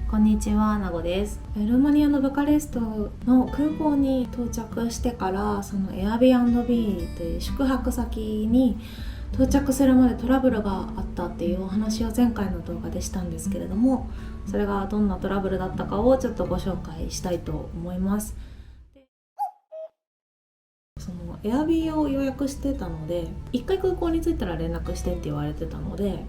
こんにちは、なごです。ルーマニアのブカレストの空港に到着してから、その Airbnb という宿泊先に到着するまでトラブルがあったっていうお話を前回の動画でしたんですけれども、それがどんなトラブルだったかをちょっとご紹介したいと思います。その Airbnb を予約してたので、一回空港に着いたら連絡してって言われてたので、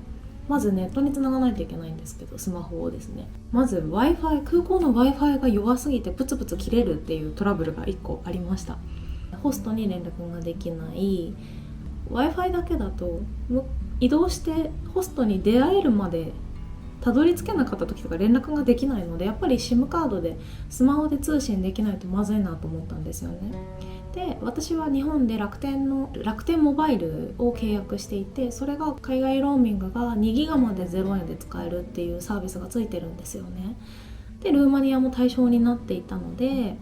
まずネットに繋がないといけないんですけど、スマホをですね、まず Wi-Fi、空港の Wi-Fi が弱すぎてプツプツ切れるっていうトラブルが1個ありました。ホストに連絡ができない、 Wi-Fi だけだと移動してホストに出会えるまでたどり着けなかった時とか連絡ができないので、やっぱり SIM カードでスマホで通信できないとまずいなと思ったんですよね。で、私は日本で楽天モバイルを契約していて、それが海外ローミングが2ギガまで0円で使えるっていうサービスがついてるんですよね。で、ルーマニアも対象になっていたので、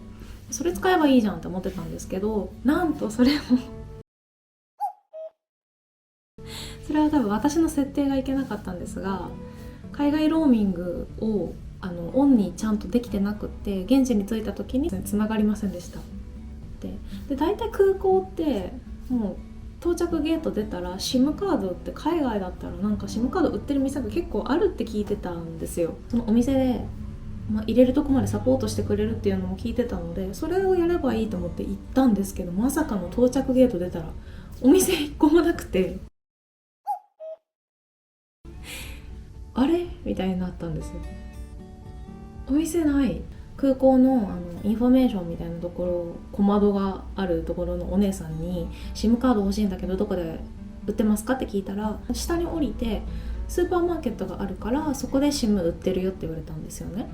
それ使えばいいじゃんって思ってたんですけど、なんとそれは多分私の設定がいけなかったんですが、海外ローミングをオンにちゃんとできてなくって、現地に着いた時に繋がりませんでした。で、大体空港ってもう到着ゲート出たら SIM カードって海外だったらなんか SIM カード売ってる店が結構あるって聞いてたんですよ。そのお店で、入れるとこまでサポートしてくれるっていうのも聞いてたので、それをやればいいと思って行ったんですけど、まさかの到着ゲート出たらお店一個もなくて、あれみたいになったんですよ。お店ない。空港のインフォメーションみたいなところ、小窓があるところのお姉さんに SIM カード欲しいんだけどどこで売ってますかって聞いたら、下に降りてスーパーマーケットがあるからそこで SIM 売ってるよって言われたんですよね。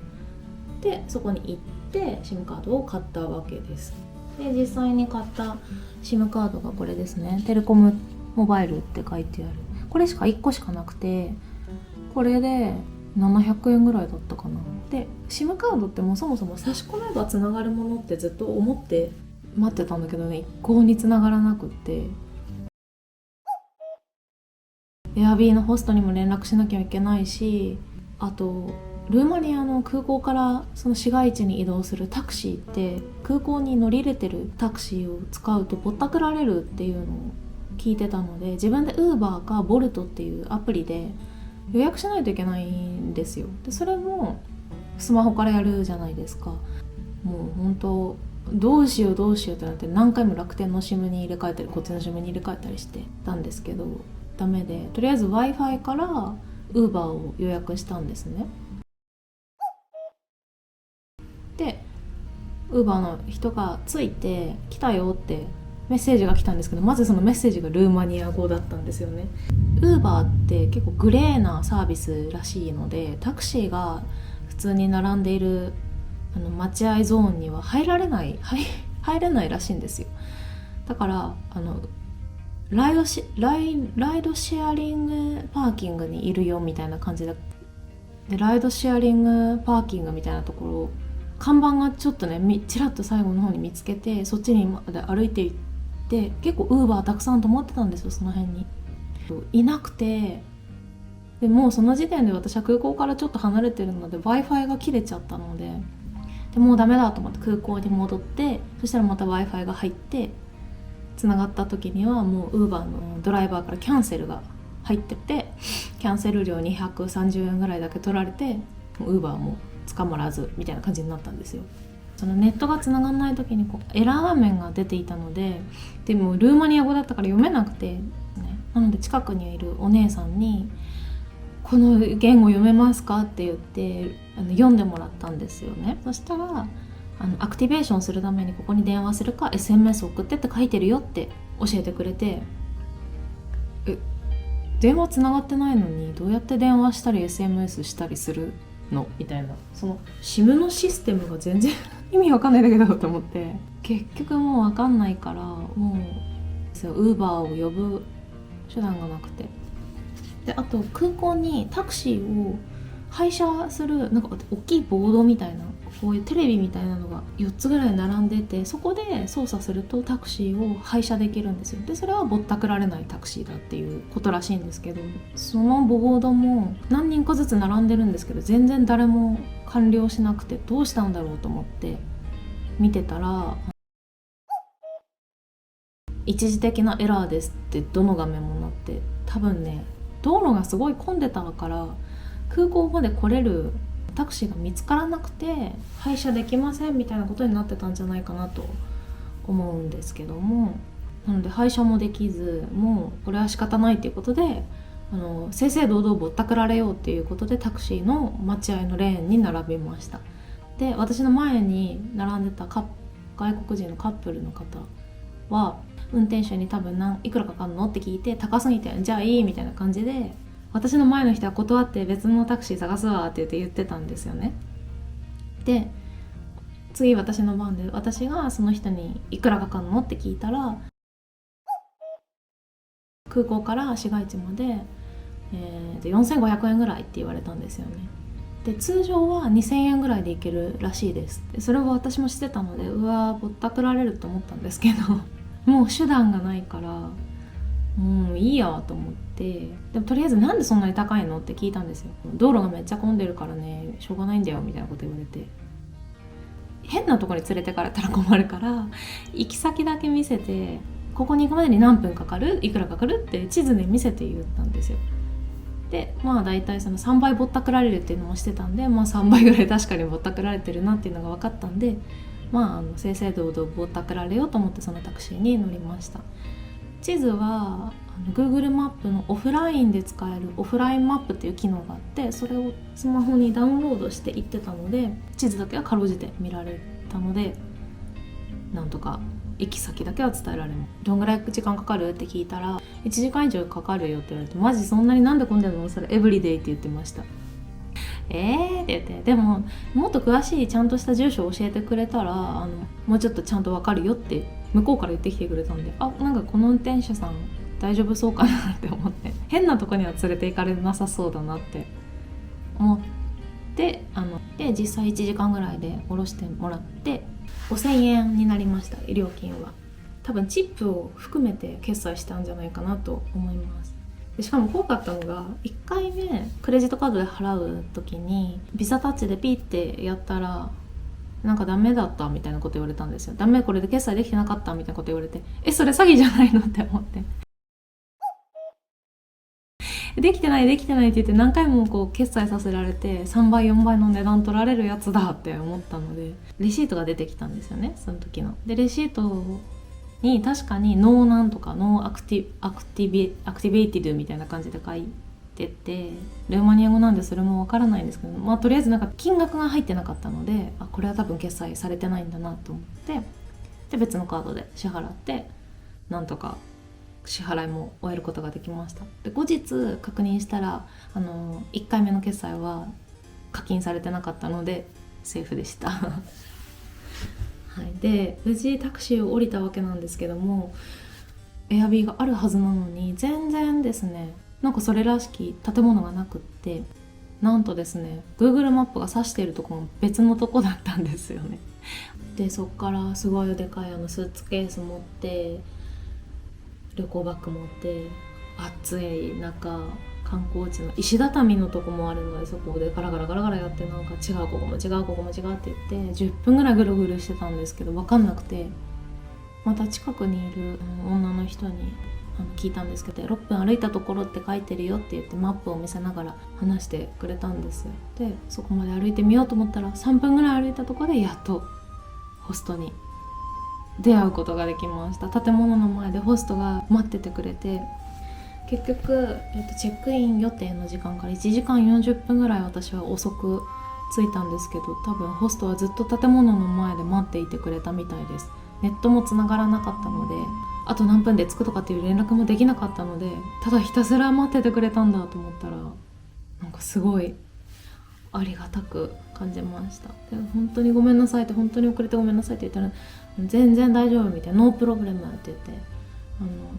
で、そこに行って SIM カードを買ったわけです。で、実際に買った SIM カードがこれですね。テレコムモバイルって書いてある。これしか1個しかなくて、これで700円ぐらいだったかな。で、SIM カードってもうそもそも差し込めばつながるものってずっと思って待ってたんだけどね、一向につながらなくって、Airbnb のホストにも連絡しなきゃいけないし、あとルーマニアの空港からその市街地に移動するタクシーって、空港に乗り入れてるタクシーを使うとぼったくられるっていうのを聞いてたので、自分で Uber か Bolt っていうアプリで予約しないといけないんですよ。で、それもスマホからやるじゃないですか。もう本当どうしようってなって、何回も楽天の SIM に入れ替えたりこっちの SIM に入れ替えたりしてたんですけど、ダメで、とりあえず Wi-Fi から Uber を予約したんですね。で、 Uber の人が着いて来たよってメッセージが来たんですけど、まずそのメッセージがルーマニア語だったんですよね。Uber って結構グレーなサービスらしいので、タクシーが普通に並んでいる待合ゾーンには入れないらしいんですよ。だからライドシェアリングパーキングにいるよみたいな感じで、ライドシェアリングパーキングみたいなところ、看板がちょっとねちらっと最後の方に見つけて、そっちに歩いていって、結構 Uber たくさん止まってたんですよ、その辺に。いなくて、でもうその時点で私は空港からちょっと離れてるので Wi-Fi が切れちゃったので、もうダメだと思って空港に戻って、そしたらまた Wi-Fi が入って繋がった時にはもう Uber のドライバーからキャンセルが入ってて、キャンセル料230円ぐらいだけ取られて、Uber も捕まらずみたいな感じになったんですよ。そのネットが繋がらない時にエラー画面が出ていたので、でもルーマニア語だったから読めなくて、なので近くにいるお姉さんにこの言語読めますかって言って読んでもらったんですよね。そしたらアクティベーションするためにここに電話するか SMS 送ってって書いてるよって教えてくれて、電話つながってないのにどうやって電話したり SMS したりするのみたいな、その SIM のシステムが全然意味わかんないんだけどと思って、結局もうわかんないから、もう Uber を呼ぶ手段がなくて、で、あと空港にタクシーを配車するなんか大きいボードみたいな、こういうテレビみたいなのが4つぐらい並んでて、そこで操作するとタクシーを配車できるんですよ。で、それはぼったくられないタクシーだっていうことらしいんですけど、そのボードも何人かずつ並んでるんですけど、全然誰も完了しなくてどうしたんだろうと思って見てたら、一時的なエラーですってどの画面もなって、多分ね道路がすごい混んでたから空港まで来れるタクシーが見つからなくて配車できませんみたいなことになってたんじゃないかなと思うんですけども、なので配車もできず、もうこれは仕方ないっていうことで正々堂々ぼったくられようっていうことでタクシーの待合のレーンに並びました。で私の前に並んでた外国人のカップルの方は運転手に多分いくらかかるのって聞いて、高すぎてじゃあいいみたいな感じで、私の前の人は断って別のタクシー探すわって言ってたんですよね。で次私の番で、私がその人にいくらかかるのって聞いたら、空港から市街地まで、4500円ぐらいって言われたんですよね。で通常は2000円ぐらいで行けるらしいです。でそれを私もしてたので、うわぼったくられると思ったんですけどもう手段がないからもういいやと思って、でもとりあえずなんでそんなに高いのって聞いたんですよ。道路がめっちゃ混んでるからね、しょうがないんだよみたいなこと言われて、変なとこに連れてかれたら困るから行き先だけ見せて、ここに行くまでに何分かかる、いくらかかるって地図で見せて言ったんですよ。でまあ大体その3倍ぼったくられるっていうのもしてたんで、まあ3倍ぐらい確かにぼったくられてるなっていうのが分かったんで、まあ正々堂々ぼったくられようと思ってそのタクシーに乗りました。地図はGoogle マップのオフラインで使えるオフラインマップっていう機能があって、それをスマホにダウンロードして行ってたので、地図だけはかろうじて見られたので、なんとか行き先だけは伝えられます。どんぐらい時間かかるって聞いたら、1時間以上かかるよって言われて、マジそんなになんで混んでるの、それエブリデイって言ってました。って言って、でももっと詳しいちゃんとした住所を教えてくれたらもうちょっとちゃんと分かるよって向こうから言ってきてくれたんで、なんかこの運転手さん大丈夫そうかなって思って、変なとこには連れて行かれなさそうだなって思って、で実際1時間ぐらいで降ろしてもらって5000円になりました。料金は多分チップを含めて決済したんじゃないかなと思います。でしかも怖かったのが、1回目クレジットカードで払う時にビザタッチでピーってやったらなんかダメだったみたいなこと言われたんですよ。ダメ、これで決済できてなかったみたいなこと言われて、それ詐欺じゃないのって思って、できてないって言って何回もこう決済させられて3倍4倍の値段取られるやつだって思ったので、レシートが出てきたんですよね、その時の。でレシートに確かにノーなんとかノーアクティベイティドみたいな感じで書いてて、ルーマニア語なんでそれもわからないんですけど、とりあえずなんか金額が入ってなかったので、これは多分決済されてないんだなと思って、で別のカードで支払ってなんとか支払いも終えることができました。で後日確認したら1回目の決済は課金されてなかったのでセーフでしたはい、で無事タクシーを降りたわけなんですけども、エアビーがあるはずなのに全然ですね、なんかそれらしき建物がなくって、なんとですね Google マップが指しているところも別のとこだったんですよね。でそっからすごいでかいスーツケース持って旅行バッグ持って暑い中、観光地の石畳のとこもあるので、そこでガラガラガラガラやって、なんか違うここも違うここも違うって言って10分ぐらいぐるぐるしてたんですけど分かんなくて、また近くにいる女の人に聞いたんですけど、6分歩いたところって書いてるよって言ってマップを見せながら話してくれたんですよ。でそこまで歩いてみようと思ったら3分ぐらい歩いたところでやっとホストに出会うことができました。建物の前でホストが待っててくれて、結局、チェックイン予定の時間から1時間40分ぐらい私は遅く着いたんですけど、多分ホストはずっと建物の前で待っていてくれたみたいです。ネットも繋がらなかったので、あと何分で着くとかっていう連絡もできなかったので、ただひたすら待っててくれたんだと思ったら、なんかすごいありがたく感じました。で本当にごめんなさいって、本当に遅れてごめんなさいって言ったら、全然大丈夫みたいな、ノープロブレムって言って、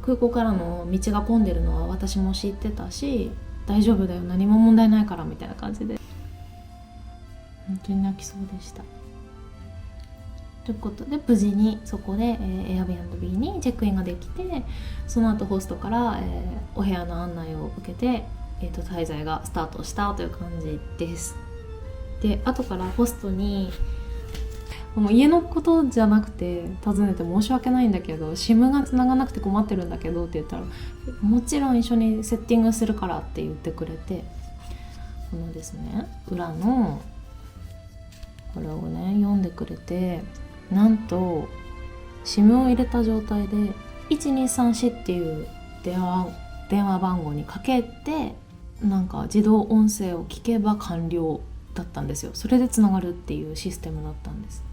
空港からの道が混んでるのは私も知ってたし大丈夫だよ、何も問題ないからみたいな感じで、本当に泣きそうでした。ということで無事にそこで、Airbnb にチェックインができて、その後ホストから、お部屋の案内を受けて、滞在がスタートしたという感じです。で後からホストにもう家のことじゃなくて尋ねて申し訳ないんだけど SIM が繋がなくて困ってるんだけどって言ったら、もちろん一緒にセッティングするからって言ってくれて、このですね裏のこれをね読んでくれて、なんと SIM を入れた状態で1234っていう電話番号にかけて、なんか自動音声を聞けば完了だったんですよ。それでつながるっていうシステムだったんです。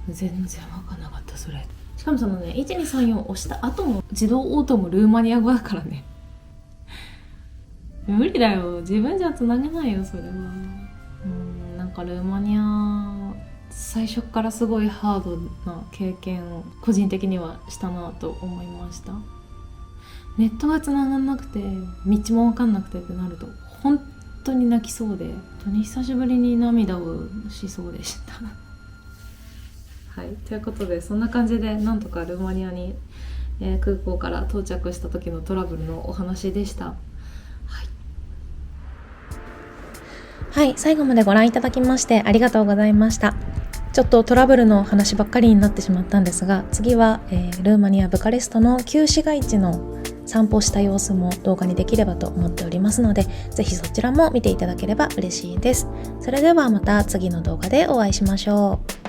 全然分かんなかった。それしかもそのね1234を押した後も自動応答もルーマニア語だからね無理だよ、自分じゃつなげないよそれは。なんかルーマニア最初からすごいハードな経験を個人的にはしたなと思いました。ネットが繋がんなくて道も分かんなくてってなると本当に泣きそうで、本当に久しぶりに涙をしそうでしたはい、ということでそんな感じでなんとかルーマニアに、空港から到着した時のトラブルのお話でした。はい、最後までご覧いただきましてありがとうございました。ちょっとトラブルの話ばっかりになってしまったんですが、次は、ルーマニア・ブカレストの旧市街地の散歩した様子も動画にできればと思っておりますので、ぜひそちらも見ていただければ嬉しいです。それではまた次の動画でお会いしましょう。